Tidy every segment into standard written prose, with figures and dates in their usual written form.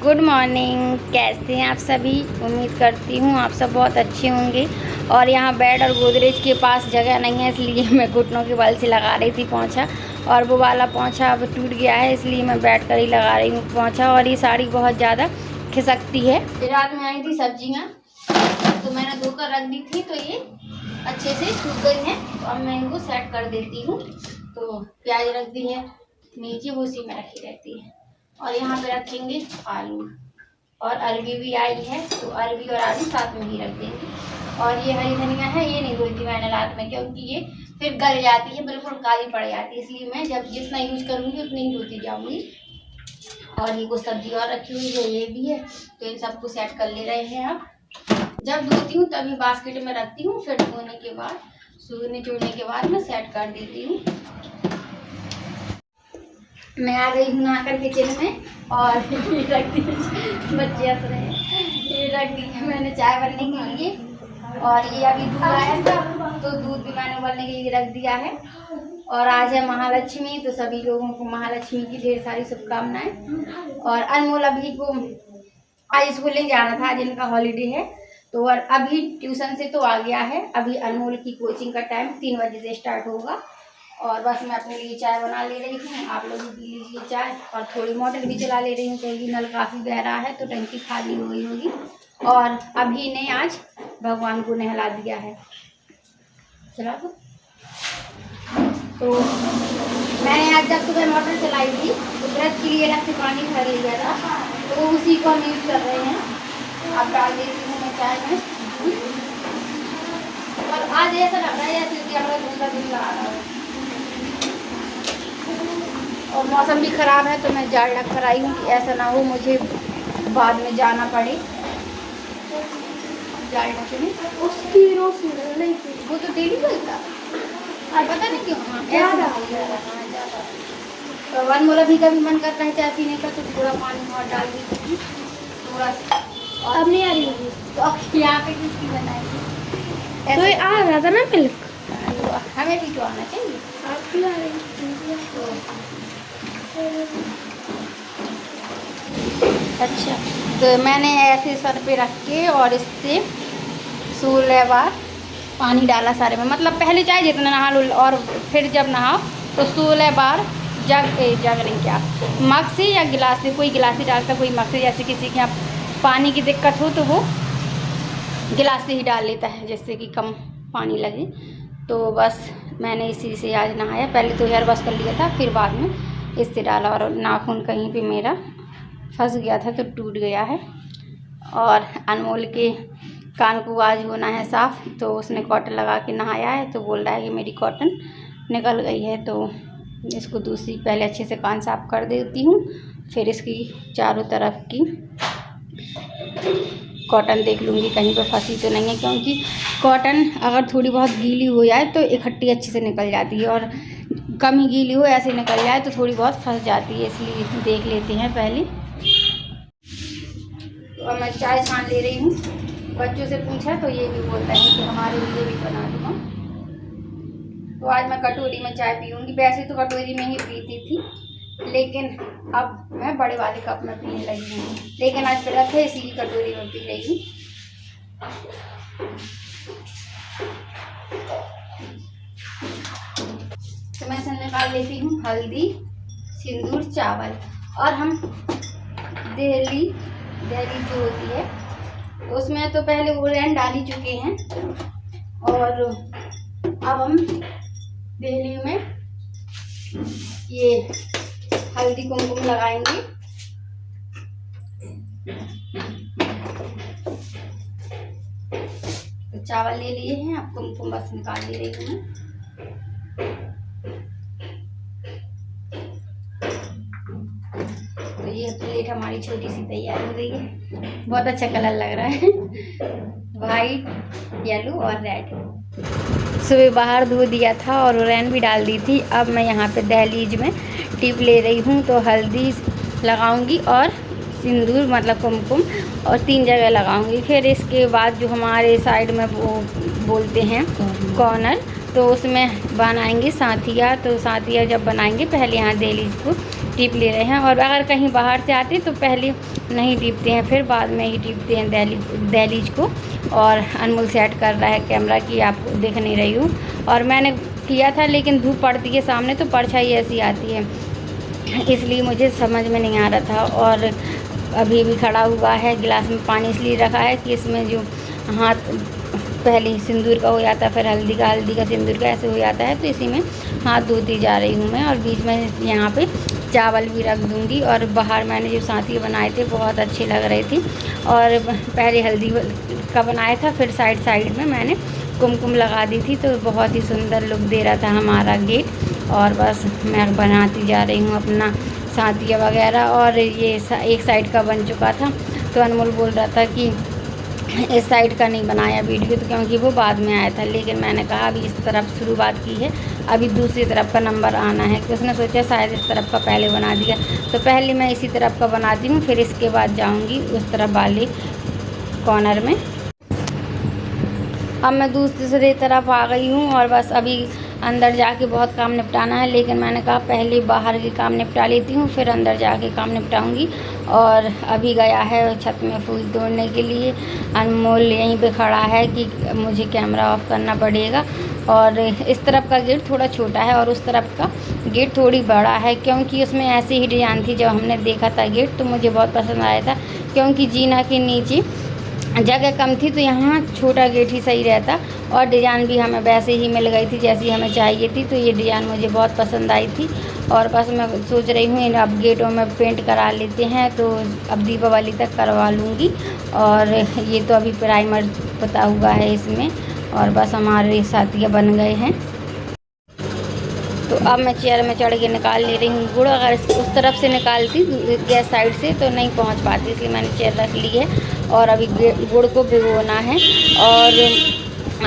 Good morning. कैसे हैं आप सभी? उम्मीद करती हूँ आप सब बहुत अच्छे होंगे। और यहाँ बेड और गोदरेज के पास जगह नहीं है, इसलिए मैं घुटनों के बल से लगा रही थी पोंछा। और वो वाला पोंछा अब टूट गया है, इसलिए मैं बैठ कर ही लगा रही हूँ पोंछा। और ये साड़ी बहुत ज़्यादा खिसकती है। रात में आई थी सब्जियाँ, तो मैंने धोकर रख दी थी, तो ये अच्छे से सूख गई हैं। तो अब मैं इनको सेट कर देती हूँ। तो प्याज रख दी है नीचे, वो उसी में रखी रहती है। और यहाँ पे रखेंगे आलू, और अरबी भी आई है, तो अरबी और आलू साथ में ही रख देंगे। और ये हरी धनिया है, ये नहीं धोई थी मैंने रात में, क्योंकि ये फिर गल जाती है, बिल्कुल काली पड़ जाती है, इसलिए मैं जब जितना यूज करूँगी उतनी ही धोती जाऊँगी। और ये कुछ सब्जी और रखी हुई है, ये भी है, तो इन सबको सेट कर ले रहे हैं। अब जब धोती हूँ तभी बास्केट में रखती हूँ, फिर धोने के बाद सूखने छोड़ने के बाद मैं सेट कर देती हूँ। मैं आ गई हूँ नहाकर किचन में, और ये रख दी बच्चे हंस रहे हैं, ये रख दी है मैंने चाय बनने के लिए। और ये अभी दूध आया था, तो दूध भी मैंने उबलने के लिए रख दिया है। और आज है महालक्ष्मी, तो सभी लोगों को महालक्ष्मी की ढेर सारी शुभकामनाएं। और अनमोल अभी को आज स्कूल नहीं जाना था, आज इनका हॉलीडे है, तो और अभी ट्यूशन से तो आ गया है। अभी अनमोल की कोचिंग का टाइम 3 बजे से स्टार्ट होगा। और बस मैं अपने लिए चाय बना ले रही हूँ, आप लोग भी पी लीजिए चाय। और थोड़ी मोटर भी चला ले रही हूँ, क्योंकि नल काफ़ी गहरा है, तो टंकी खाली हो गई होगी। और अभी ने आज भगवान को नहला दिया है, चला तो मैंने आज जब सुबह मोटर चलाई थी, तो ब्रश के लिए अलग से पानी भर लिया था, तो उसी को हम यूज़ कर रहे हैं। अब डाल देती हूँ मैं चाय में। और आज ऐसा लग रहा है जैसे कि हमारा दूसरा दिन लगा रहा है, और मौसम भी ख़राब है, तो मैं जाड़ रख कर आई हूँ कि ऐसा ना हो मुझे बाद में जाना पड़े जाड़ रखने। उसकी रोशनी नहीं, वो तो डेली चलता, पता नहीं क्यों ऐसा तो वन मोला भी कभी मन करता है चाय पीने का, तो थोड़ा पानी और डाल दी थोड़ा सा। और अब नहीं आ रही होगी, तो अब यहाँ पे किसकी बनाएगी? तो आ रहा था ना मिल्क, हमें भी तो आना चाहिए। आप भी आ रही अच्छा, तो मैंने ऐसे सर पे रख के और इससे 16 बार पानी डाला सारे में, मतलब पहले चाहे जितना नहा लो, और फिर जब नहाओ तो 16 बार जग नहीं, क्या मग से या गिलास से, कोई गिलास से डालता, कोई मग से। जैसे किसी के यहाँ पानी की दिक्कत हो तो वो गिलास से ही डाल लेता है, जिससे कि कम पानी लगे। तो बस मैंने इसी से आज नहाया। पहले तो हेयर वॉश कर लिया था, फिर बाद में इससे डाला। और नाखून कहीं पे मेरा फंस गया था, तो टूट गया है। और अनमोल के कान को आज होना है साफ़, तो उसने कॉटन लगा के नहाया है, तो बोल रहा है कि मेरी कॉटन निकल गई है। तो इसको दूसरी पहले अच्छे से कान साफ कर देती हूँ, फिर इसकी चारों तरफ की कॉटन देख लूँगी कहीं पर फंसी तो नहीं है, क्योंकि कॉटन अगर थोड़ी बहुत गीली हो जाए तो इकट्ठी अच्छे से निकल जाती है, और कम ही गीली हो ऐसे निकल जाए तो थोड़ी बहुत फंस जाती है, इसलिए देख लेते हैं पहले। तो अब मैं चाय छान ले रही हूँ। बच्चों से पूछा तो ये भी बोलता है कि हमारे लिए भी बना दूँगा। तो आज मैं कटोरी में चाय पीऊँगी। वैसे तो कटोरी में ही पीती थी, लेकिन अब मैं बड़े वाले कप में पीने लगी हूँ। लेकिन आज गलत है, इसी की कटोरी में पी रही हूँ। तो मैं इसमें निकाल लेती हूँ हल्दी, सिंदूर, चावल। और हम दहली जो होती है उसमें तो पहले ओरेन डाल ही चुके हैं, और अब हम दहली में ये हल्दी कुमकुम लगाएंगे। तो चावल ले लिए हैं, अब कुमकुम बस निकाल ले रही हूँ। तो ये प्लेट हमारी छोटी सी तैयार हो गई है। बहुत अच्छा कलर लग रहा है, वाइट, येलो और रेड। सुबह बाहर धो दिया था और ओरेन भी डाल दी थी। अब मैं यहाँ पे दहलीज में टिप ले रही हूँ, तो हल्दी लगाऊंगी और सिंदूर मतलब कुमकुम, और 3 जगह लगाऊंगी। फिर इसके बाद जो हमारे साइड में वो बोलते हैं कॉर्नर, तो उसमें बनाएंगे साथिया। तो साथिया जब बनाएंगे, पहले यहाँ दहलीज को टीप ले रहे हैं। और अगर कहीं बाहर से आते तो पहले नहीं टीपते हैं, फिर बाद में ही टीपते हैं दहलीज को। और अनमोल सेट कर रहा है कैमरा की, आपको दिख नहीं रही हूँ। और मैंने किया था लेकिन धूप पड़ती है सामने तो परछाई ऐसी आती है, इसलिए मुझे समझ में नहीं आ रहा था। और अभी भी खड़ा हुआ है, गिलास में पानी इसलिए रखा है कि इसमें जो हाथ पहले सिंदूर का हो जाता है, फिर हल्दी का सिंदूर का ऐसे हो जाता है, तो इसी में हाथ धोती जा रही हूँ मैं। और बीच में यहाँ पे चावल भी रख दूँगी। और बाहर मैंने जो साथी बनाए थे बहुत अच्छे लग रहे थे। और पहले हल्दी का बनाया था, फिर साइड में मैंने कुमकुम लगा दी थी, तो बहुत ही सुंदर लुक दे रहा था हमारा गेट। और बस मैं बनाती जा रही हूँ अपना साथिया वगैरह। और ये एक साइड का बन चुका था, तो अनमोल बोल रहा था कि इस साइड का नहीं बनाया वीडियो, तो क्योंकि वो बाद में आया था। लेकिन मैंने कहा अभी इस तरफ शुरुआत की है, अभी दूसरी तरफ का नंबर आना है, कि उसने सोचा शायद इस तरफ का पहले बना दिया, तो पहले मैं इसी तरफ का बनाती हूँ, फिर इसके बाद जाऊँगी उस तरफ वाले कॉर्नर में। अब मैं दूसरी तरफ आ गई हूँ और बस अभी अंदर जाके बहुत काम निपटाना है, लेकिन मैंने कहा पहले बाहर के काम निपटा लेती हूँ, फिर अंदर जाके काम निपटाऊँगी। और अभी गया है छत में फूल तोड़ने के लिए। अनमोल यहीं पे खड़ा है कि मुझे कैमरा ऑफ करना पड़ेगा। और इस तरफ का गेट थोड़ा छोटा है और उस तरफ का गेट थोड़ी बड़ा है, क्योंकि उसमें ऐसी ही डिज़ाइन थी। जब हमने देखा था गेट तो मुझे बहुत पसंद आया था, क्योंकि जीना के नीचे जगह कम थी, तो यहाँ छोटा गेट ही सही रहता। और डिज़ाइन भी हमें वैसे ही मिल गई थी जैसी हमें चाहिए थी, तो ये डिज़ाइन मुझे बहुत पसंद आई थी। और बस मैं सोच रही हूँ इन अब गेटों में पेंट करा लेते हैं, तो अब दीपावली तक करवा लूँगी। और ये तो अभी प्राइमर पुता हुआ है इसमें, और बस हमारे साथिया बन गए हैं। तो अब मैं चेयर में चढ़ के निकाल ले रही हूँ गुड़। अगर उस तरफ से निकालती गैस साइड से तो नहीं पहुँच पाती, इसलिए मैंने चेयर रख ली है। और अभी गुड़ को भिगोना है। और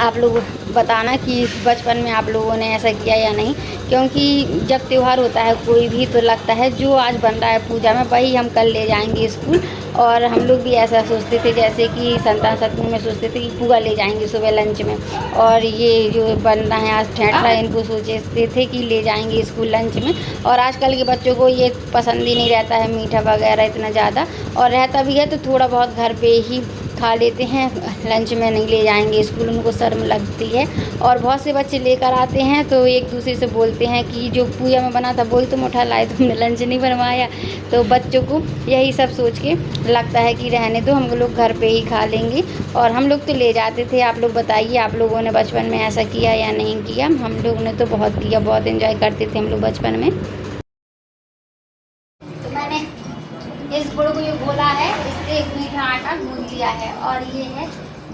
आप लोग बताना कि बचपन में आप लोगों ने ऐसा किया या नहीं, क्योंकि जब त्यौहार होता है कोई भी तो लगता है जो आज बन रहा है पूजा में वही हम कल ले जाएंगे स्कूल। और हम लोग भी ऐसा सोचते थे, जैसे कि संतान सतमी में सोचते थे कि पुआ ले जाएंगे सुबह लंच में। और ये जो बन रहा है आज ठेठरा, इनको सोचते थे कि ले जाएंगे स्कूल लंच में। और आजकल के बच्चों को ये पसंद ही नहीं रहता है मीठा वगैरह इतना ज़्यादा, और रहता भी है तो थोड़ा बहुत घर पे ही खा लेते हैं, लंच में नहीं ले जाएंगे स्कूल, उनको शर्म लगती है। और बहुत से बच्चे लेकर आते हैं तो एक दूसरे से बोलते हैं कि जो पूजा में बना था वही तुम उठा लाए, तुमने लंच नहीं बनवाया। तो बच्चों को यही सब सोच के लगता है कि रहने दो, हम लोग घर पे ही खा लेंगे। और हम लोग तो ले जाते थे। आप लोग बताइए, आप लोगों ने बचपन में ऐसा किया या नहीं किया? हम लोग ने तो बहुत किया, बहुत एंजॉय करते थे हम लोग बचपन में। तो मैंने इस गुड़ को जो घोला है इससे मीठा आटा गूंद लिया है। और ये है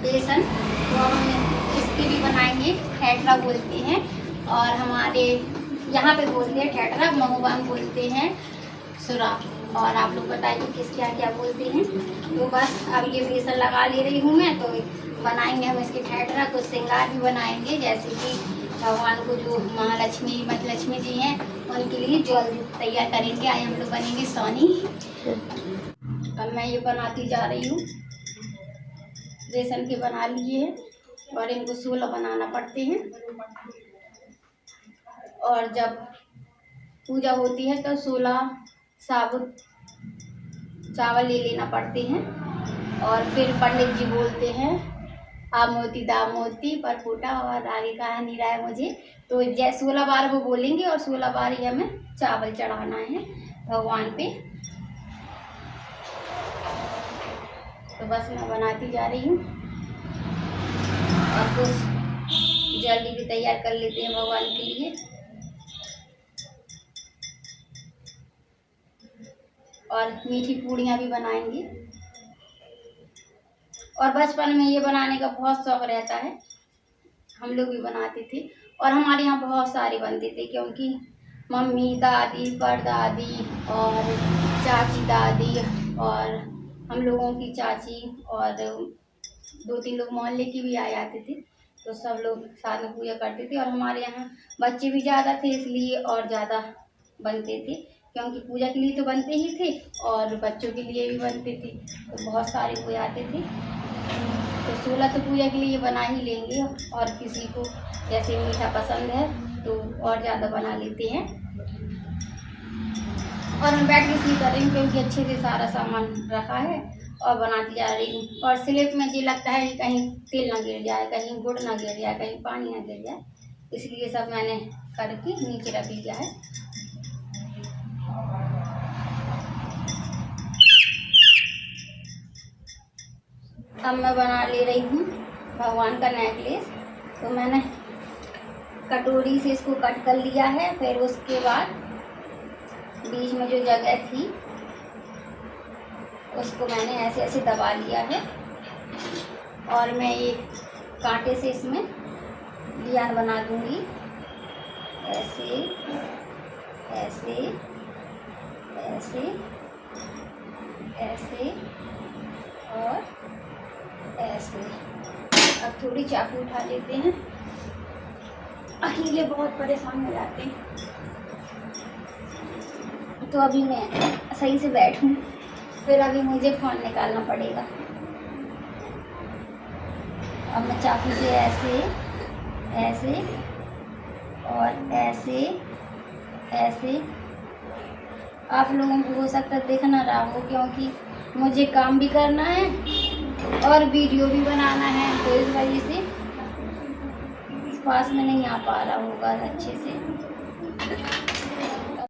बेसन, तो हम इसकी भी बनाएंगे, ठेठरा बोलते हैं। और हमारे यहाँ पे बोलते हैं ठेठरा, महुआ बोलते हैं सुरा। और आप लोग बताइए किस क्या क्या बोलते हैं। तो बस अब ये बेसन लगा ले रही हूँ मैं, तो बनाएंगे हम इसके ठेठरा। कुछ श्रृंगार भी बनाएंगे, जैसे कि भगवान को जो महालक्ष्मी लक्ष्मी जी हैं उनके लिए जल्दी तैयार करेंगे। आज हम लोग बनेंगे सोनी। अब मैं ये बनाती जा रही हूँ। बेसन के बना लिए हैं और इनको 16 बनाना पड़ते हैं। और जब पूजा होती है तो 16 साबुत चावल ले लेना पड़ते हैं। और फिर पंडित जी बोलते हैं आ मोती दा मोती पर फूटा, और आगे कहा नहीं रहा है मुझे। तो जैसे 16 बार वो बोलेंगे और 16 बार ही हमें चावल चढ़ाना है भगवान पे। तो बस मैं बनाती जा रही हूँ और कुछ जल्दी भी तैयार कर लेते हैं भगवान के लिए। और मीठी पूड़ियाँ भी बनाएंगे। और बचपन में ये बनाने का बहुत शौक रहता है, हम लोग भी बनाते थे। और हमारे यहाँ बहुत सारे बनते थे, क्योंकि मम्मी, दादी, परदादी और चाची दादी और हम लोगों की चाची और 2-3 लोग मोहल्ले की भी आ जाते थे, तो सब लोग साथ में पूजा करते थे। और हमारे यहाँ बच्चे भी ज़्यादा थे, इसलिए और ज़्यादा बनते थे, क्योंकि पूजा के लिए तो बनते ही थे और बच्चों के लिए भी बनते थे, तो बहुत सारे हो जाते थे। तो 16 तो पूजा के लिए बना ही लेंगे, और किसी को जैसे मीठा पसंद है तो और ज़्यादा बना लेते हैं। और मैं बैठ के इसलिए कर रही हूँ क्योंकि अच्छे से सारा सामान रखा है और बनाती जा रही हूँ। और स्लिप में ये लगता है कि कहीं तेल ना गिर जाए, कहीं गुड़ ना गिर जाए, कहीं पानी ना गिर जाए, इसलिए सब मैंने करके नीचे रख लिया है। अब मैं बना ले रही हूँ भगवान का नेकलेस। तो मैंने कटोरी से इसको कट कर लिया है, फिर उसके बाद बीच में जो जगह थी उसको मैंने ऐसे ऐसे दबा लिया है और मैं ये कांटे से इसमें डिजाइन बना दूंगी, ऐसे ऐसे ऐसे ऐसे और ऐसे। अब थोड़ी चाकू उठा लेते हैं, अकेले बहुत परेशान हो जाते हैं। तो अभी मैं सही से बैठूं, फिर अभी मुझे फोन निकालना पड़ेगा। अब मैं चाकू से ऐसे ऐसे और ऐसे ऐसे, आप लोगों को हो सकता है दिख ना रहा हो क्योंकि मुझे काम भी करना है और वीडियो भी बनाना है, तो इस वजह से पास में नहीं आ पा रहा होगा अच्छे से।